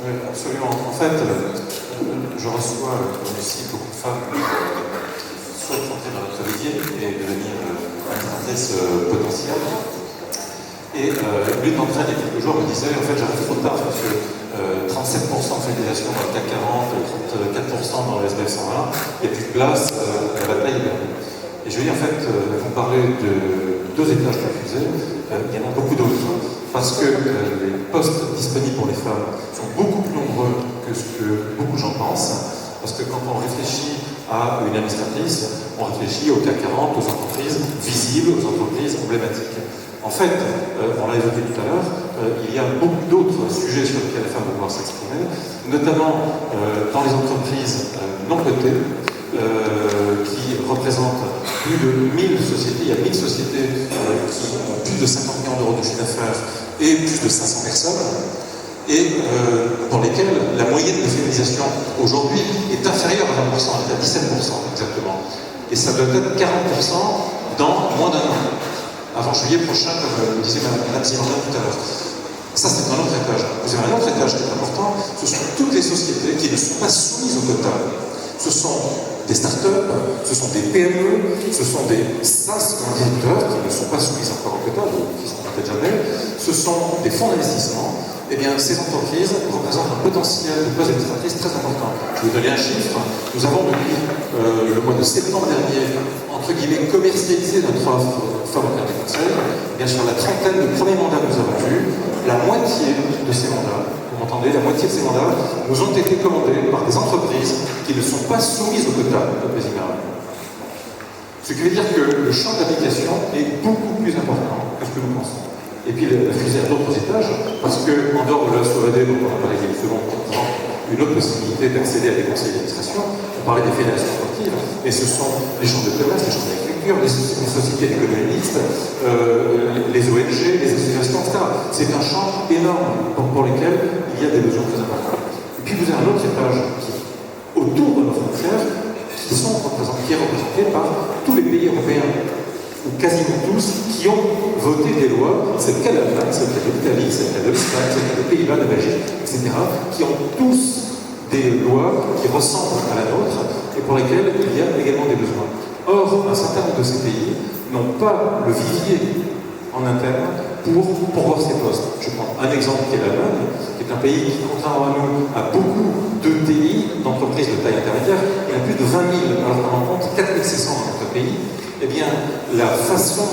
Oui, absolument. En fait, je reçois aussi beaucoup de femmes qui souhaitent entrer dans notre métier et devenir animatrices potentielles. Et l'une d'entre elles, il y a quelques jours, me disait en fait, j'arrive trop tard parce que 37% de féminisation dans le CAC 40, 34% dans le SBF 120, il n'y a plus de place, la bataille est perdue. Et je lui dis en fait, vous parlez de 2 étages de la fusée, il y en a beaucoup d'autres. Parce que les postes disponibles pour les femmes sont beaucoup plus nombreux que ce que beaucoup de gens pensent. Parce que quand on réfléchit à une administratrice, on réfléchit au CAC 40, aux entreprises visibles, aux entreprises emblématiques. En fait, on l'a évoqué tout à l'heure, il y a beaucoup d'autres sujets sur lesquels les femmes vont pouvoir s'exprimer, notamment dans les entreprises non cotées, qui représentent plus de 1000 sociétés. Il y a 1000 sociétés qui ont plus de 50 millions d'euros de chiffre d'affaires et plus de 500 personnes, et dans lesquelles la moyenne de féminisation aujourd'hui est inférieure à 20%, elle est à 17% exactement. Et ça doit être 40% dans moins d'un an, avant juillet prochain, comme le disait Mme Zimmermann tout à l'heure. Ça, c'est un autre étage. Vous avez un autre étage qui est important, ce sont toutes les sociétés qui ne sont pas soumises au quota. Ce sont des start-up, ce sont des PME, ce sont des SAS directeurs qui ne sont pas soumis encore au quota, qui seront peut-être jamais, ce sont des fonds d'investissement. Eh bien, ces entreprises représentent un potentiel de postes administratrices très important. Je vais vous donner un chiffre. Nous avons depuis le mois de septembre dernier, entre guillemets, commercialisé notre offre Femmes au cœur des conseils. Eh bien, sur la trentaine de premiers mandats que nous avons eus, la moitié de ces mandats, vous m'entendez, la moitié de ces mandats nous ont été commandés par des entreprises qui ne sont pas soumises au quota de Bézimer. Ce qui veut dire que le champ d'application est beaucoup plus important que ce que nous pensons. Et puis la fusée à d'autres étages, parce qu'en dehors de la SOVD, dont on a parlé il y a une autre possibilité d'accéder à des conseils d'administration, on parlait des fédérations sportives, et ce sont les chambres de commerce, les chambres d'agriculture, les sociétés d'économie mixte, les ONG, les associations, etc. C'est un champ énorme pour lequel il y a des besoins très importants. Et puis vous avez un autre étage qui, autour de nos frontières, qui est représenté par tous les pays européens, ou quasiment tous, qui ont voté des lois, c'est le cas de l'Allemagne, c'est le cas de l'Italie, c'est le cas de l'Espagne, c'est le cas des Pays-Bas, de la Belgique, etc., qui ont tous des lois qui ressemblent à la nôtre et pour lesquelles il y a également des besoins. Or, un certain nombre de ces pays n'ont pas le vivier en interne pour pourvoir ces postes. Je prends un exemple qui est l'Allemagne, qui est un pays qui, contrairement à nous, a beaucoup d'ETI, d'entreprises de taille intermédiaire, il y a plus de 20 000, alors qu'on en compte 4 600 dans notre pays. Eh bien, la façon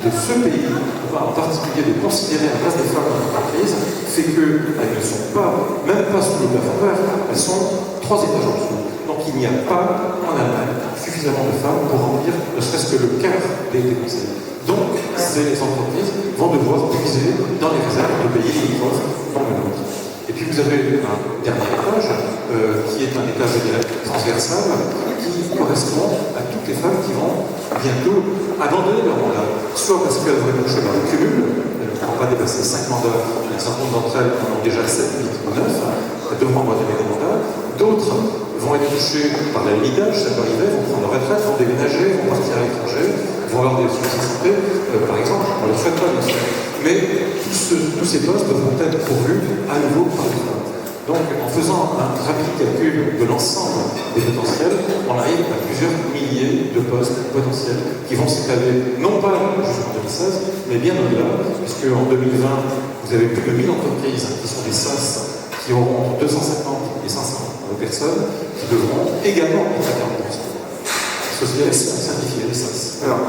de ce pays, en particulier de considérer la place des femmes dans l'entreprise, fait qu'elles ne sont pas, même pas sous le plafond vert, elles sont 3 étages en dessous. Donc il n'y a pas en Allemagne suffisamment de femmes pour remplir ne serait-ce que le quart des conseils. Donc ces entreprises vont devoir puiser dans les réserves de pays limitrophes dans le nôtre. Et puis vous avez un dernier étage, qui est un étage transversal, qui correspond à toutes les femmes qui vont bientôt abandonner leur mandat, soit parce qu'elles vont être touchées par le cumul, elles ne pourront pas dépasser 5 mandats, un certain nombre d'entre elles en ont déjà 7, 8 ou 9, elles devront abandonner des mandats, d'autres vont être touchées par la limite d'âge, ça peut arriver, vont prendre leur retraite, vont déménager, vont partir à l'étranger, vont avoir des soucis de santé, par exemple, on ne le souhaite pas bien sûr. Mais tous ces postes devront être pourvus à nouveau par les femmes. Donc, en faisant un rapide calcul de l'ensemble des potentiels, on arrive à plusieurs milliers de postes potentiels qui vont s'étaler, non pas jusqu'en 2016, mais bien au-delà, puisque en 2020, vous avez plus de 1000 entreprises qui sont des SAS, qui auront entre 250 et 500 personnes, qui devront également être à 40%. Société simplifiée, les SAS. Alors,